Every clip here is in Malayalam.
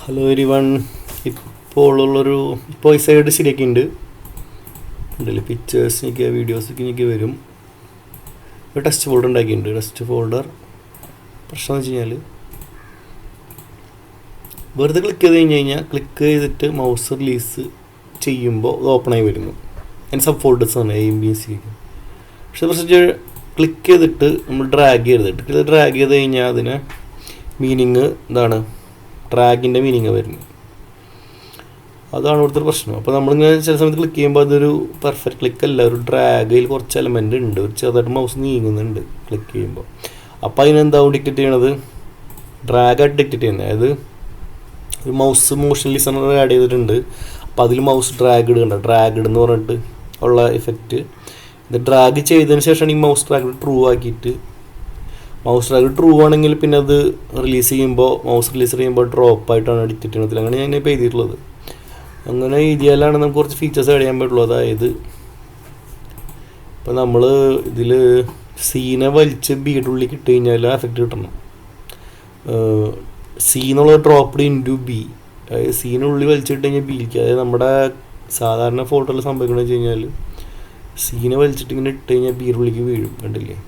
Hello everyone. ഇപ്പോൾ ഈ സൈഡ് ശരിയാക്കിയിട്ടുണ്ട്. ഉണ്ടല്ലേ പിക്ചേഴ്സിനൊക്കെ വീഡിയോസൊക്കെ വരും. ഒരു ടെസ്റ്റ് ഫോൾഡർ ഉണ്ടാക്കിയിട്ടുണ്ട്. ടെസ്റ്റ് ഫോൾഡർ പ്രശ്നം എന്ന് വെച്ച് കഴിഞ്ഞാൽ വെറുതെ ക്ലിക്ക് ചെയ്ത് കഴിഞ്ഞാൽ ക്ലിക്ക് ചെയ്തിട്ട് മൗസ് റിലീസ് ചെയ്യുമ്പോൾ അത് ഓപ്പണായി വരുന്നു. അതിന് സബ് ഫോൾഡേഴ്സാണ് AMBC. പക്ഷേ പ്രശ്നം ക്ലിക്ക് ചെയ്തിട്ട് നമ്മൾ ഡ്രാഗ് ചെയ്തിട്ട് ഡ്രാഗ് ചെയ്ത് കഴിഞ്ഞാൽ അതിന് മീനിങ് എന്താണ്, ഡ്രാഗിൻ്റെ മീനിങ് വരുന്നത്. അതാണ് ഇവിടുത്തെ പ്രശ്നം. അപ്പോൾ നമ്മളിങ്ങനെ ചില സമയത്ത് ക്ലിക്ക് ചെയ്യുമ്പോൾ അതൊരു പെർഫെക്റ്റ് ക്ലിക്ക് അല്ല, ഒരു ഡ്രാഗിൽ കുറച്ച് എലമെൻ്റ് ഉണ്ട്, ഒരു ചെറുതായിട്ട് മൗസ് നീങ്ങുന്നുണ്ട് ക്ലിക്ക് ചെയ്യുമ്പോൾ. അപ്പോൾ അതിനെന്താവും ഡിക്റ്റേറ്റ് ചെയ്യണത്, ഡ്രാഗായിട്ട് ഡിക്റ്റേറ്റ് ചെയ്യുന്നത്. അതായത് ഒരു മൗസ് മോഷൻ ലിസണർ ആഡ് ചെയ്തിട്ടുണ്ട്. അപ്പോൾ അതിൽ മൗസ് ഡ്രാഗ് ഇടുന്നുണ്ട്, ഡ്രാഗ് എന്ന് പറഞ്ഞിട്ട് ഉള്ള ഇഫക്റ്റ്. ഇത് ഡ്രാഗ് ചെയ്തതിന് ശേഷമാണ് ഈ മൗസ് ഡ്രാഗ് ട്രൂ ആക്കിയിട്ട്, മൗസ് ഡ്രാഗ് ട്രൂ ആണെങ്കിൽ പിന്നെ അത് റിലീസ് ചെയ്യുമ്പോൾ മൗസ് റിലീസ് ചെയ്യുമ്പോൾ ഡ്രോപ്പായിട്ടാണ് ഡിക്റ്റേറ്റ് ചെയ്യണത്. അങ്ങനെ ഞാൻ ഇപ്പോൾ എഴുതിയിട്ടുള്ളത്. അങ്ങനെ എഴുതിയാലാണ് നമുക്ക് കുറച്ച് ഫീച്ചേഴ്സ് ആഡ് ചെയ്യാൻ പറ്റുള്ളൂ. അതായത് ഇപ്പോൾ നമ്മൾ ഇതിൽ സീനെ വലിച്ച് ബിയുടെ ഉള്ളിൽ ഇട്ട് കഴിഞ്ഞാൽ ആ എഫക്റ്റ് കിട്ടണം. സി എന്നുള്ളത് ഡ്രോപ്പ്ഡ് ഇൻറ്റു ബി, അതായത് സീനുള്ളിൽ വലിച്ചിട്ട് കഴിഞ്ഞാൽ ബിയിലേക്ക്, അതായത് നമ്മുടെ സാധാരണ ഫോട്ടോയിൽ സംഭവിക്കണമെന്ന് വെച്ച് കഴിഞ്ഞാൽ സീനെ വലിച്ചിട്ട് ഇങ്ങനെ ഇട്ട് കഴിഞ്ഞാൽ ബിയുടെ ഉള്ളിലേക്ക് വീഴും, കണ്ടില്ലേ.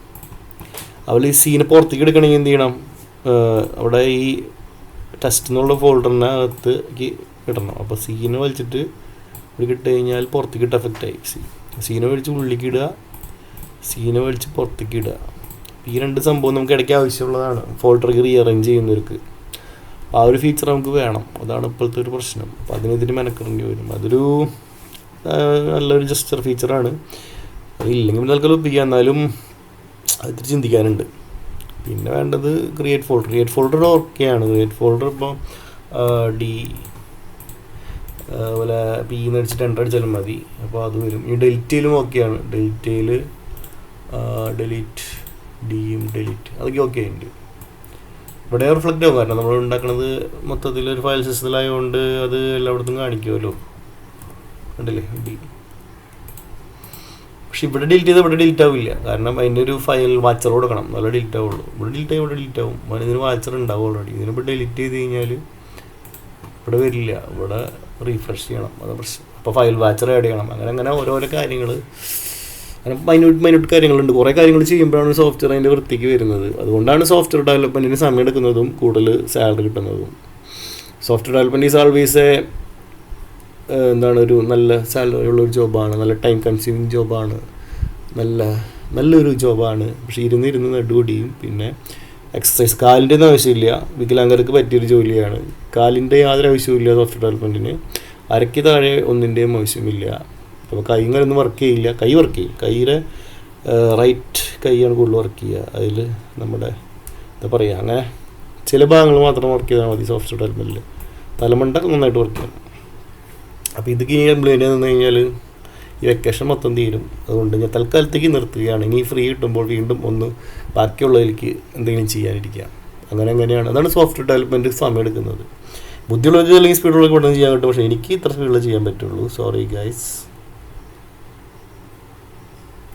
അതുപോലെ ഈ സീനെ പുറത്തേക്ക് എടുക്കണമെങ്കിൽ എന്ത് ചെയ്യണം, അവിടെ ഈ ടെസ്റ്റ് എന്നുള്ള ഫോൾഡറിനകത്ത് ഇടണം. അപ്പോൾ സീനെ വലിച്ചിട്ട് ഇവിടെ ഇട്ട് കഴിഞ്ഞാൽ പുറത്തേക്ക് ഇട്ട് എഫക്റ്റായി. സീനെ വലിച്ച് ഉള്ളിലേക്ക് ഇടുക, സീനെ വലിച്ച് പുറത്തേക്ക് ഇടുക. ഈ രണ്ട് സംഭവം നമുക്ക് ഇടയ്ക്ക് ആവശ്യമുള്ളതാണ് ഫോൾഡർക്ക് റീഅറേഞ്ച് ചെയ്യുന്നവർക്ക്. ആ ഒരു ഫീച്ചർ നമുക്ക് വേണം. അതാണ് ഇപ്പോഴത്തെ ഒരു പ്രശ്നം. അപ്പോൾ അതിനെതിരെ മെനക്കെടേണ്ടി വരും. അതൊരു നല്ലൊരു ജസ്റ്റർ ഫീച്ചറാണ്. അതില്ലെങ്കിൽ തൽക്കാലം ഒപ്പിക്കുക, എന്നാലും അതിൽ ചിന്തിക്കാനുണ്ട്. പിന്നെ വേണ്ടത് ക്രിയേറ്റ് ഫോൾഡർ ഓക്കെയാണ്. ക്രിയേറ്റ് ഫോൾഡർ ഇപ്പോൾ ഡി അതുപോലെ പീന്ന് അടിച്ചിട്ട് എൻ്റർ അടിച്ചാലും മതി. അപ്പോൾ അത് വരും. ഈ ഡെലിറ്റയിലും ഓക്കെയാണ്. ഡെലീറ്റ് ഡിയും ഡെലീറ്റ് അതൊക്കെ ഓക്കെ ഉണ്ട്. ഇവിടെ റിഫ്ലക്റ്റ് ആവും, കാരണം നമ്മൾ ഉണ്ടാക്കുന്നത് മൊത്തത്തിൽ ഒരു ഫയൽ സിസ്റ്റത്തിലായതുകൊണ്ട് അത് എല്ലായിടത്തും കാണിക്കുമല്ലോ, കണ്ടില്ലേ ഡി. പക്ഷെ ഇവിടെ ഡിലീറ്റ് ചെയ്താൽ ഇവിടെ ഡിലീറ്റ് ആവില്ല, കാരണം അതിൻ്റെ ഒരു ഫയൽ വാച്ചർ കൊടുക്കണം, നല്ല ഡിലീറ്റ് ആവുള്ളൂ. ഇവിടെ ഡിലീറ്റ് ആയി ഇവിടെ ഡിലീറ്റ് ആവും. ഇതിന് വാച്ചർ ഉണ്ടാവും ഓൾറെഡി. ഇതിനിപ്പോൾ ഡിലീറ്റ് ചെയ്ത് കഴിഞ്ഞാൽ ഇവിടെ വരില്ല, ഇവിടെ റീഫ്രഷ് ചെയ്യണം, അതാണ് പ്രശ്നം. അപ്പോൾ ഫയൽ വാച്ചർ ആഡ് ചെയ്യണം. അങ്ങനെ ഓരോരോ കാര്യങ്ങൾ, അങ്ങനെ മൈന്യൂട്ട് കാര്യങ്ങളുണ്ട്. കുറേ കാര്യങ്ങൾ ചെയ്യുമ്പോഴാണ് സോഫ്റ്റ്വെയർ അതിൻ്റെ വൃത്തിക്ക് വരുന്നത്. അതുകൊണ്ടാണ് സോഫ്റ്റ്വെയർ ഡെവലപ്മെൻറ്റിന് സമയം എടുക്കുന്നതും കൂടുതൽ സാലറി കിട്ടുന്നതും. സോഫ്റ്റ്വെയർ ഡെവലപ്മെൻറ്റ് ഈസ് ആൾവേസ് ഒരു നല്ല സാലറി ഉള്ളൊരു ജോബാണ്, നല്ല ടൈം കൺസ്യൂമിങ് ജോബാണ്, നല്ലൊരു ജോബാണ്. പക്ഷേ ഇരുന്ന് നടുപൊടിയും. പിന്നെ എക്സസൈസ് കാലിൻ്റെ ഒന്നും ആവശ്യമില്ല, വികലാംഗർക്ക് പറ്റിയൊരു ജോലിയാണ്. കാലിൻ്റെ യാതൊരു ആവശ്യമില്ല സോഫ്റ്റ്വെയർ ഡെവലപ്മെൻറ്റിന്. അരയ്ക്ക് താഴെ ഒന്നിൻ്റെയും ആവശ്യമില്ല. അപ്പോൾ കൈ ഇങ്ങനെയൊന്നും വർക്ക് ചെയ്യില്ല, കൈ വർക്ക് ചെയ്യും. കൈയുടെ റൈറ്റ് കൈയാണ് കൂടുതൽ വർക്ക് ചെയ്യുക. അതിൽ നമ്മുടെ എന്താ പറയുക, അങ്ങനെ ചില ഭാഗങ്ങൾ മാത്രം വർക്ക് ചെയ്താൽ മതി സോഫ്റ്റ്വെയർ ഡെവലപ്മെൻറ്റിൽ. തലമണ്ട നന്നായിട്ട് വർക്ക് ചെയ്യണം. അപ്പോൾ ഇതൊക്കെ ഇനി കംപ്ലൈൻറ്റ് നിന്ന് കഴിഞ്ഞാൽ ഈ വെക്കേഷൻ മൊത്തം തീരും. അതുകൊണ്ട് ഞാൻ തൽക്കാലത്തേക്ക് നിർത്തുകയാണ്. ഇനി ഫ്രീ കിട്ടുമ്പോൾ വീണ്ടും ഒന്ന് ബാക്കിയുള്ളതിലേക്ക് എന്തെങ്കിലും ചെയ്യാനിരിക്കുക. അങ്ങനെയാണ്. അതാണ് സോഫ്റ്റ്വെയർ ഡെവലപ്മെൻറ്റ് സമയം എടുക്കുന്നത്. ബുദ്ധിയുള്ളവർക്ക് അല്ലെങ്കിൽ സ്പീഡുള്ളവർക്ക് പെട്ടെന്ന് ചെയ്യാൻ പറ്റും. പക്ഷേ എനിക്ക് ഇത്ര സ്പീഡിൽ ചെയ്യാൻ പറ്റുള്ളൂ. Sorry guys.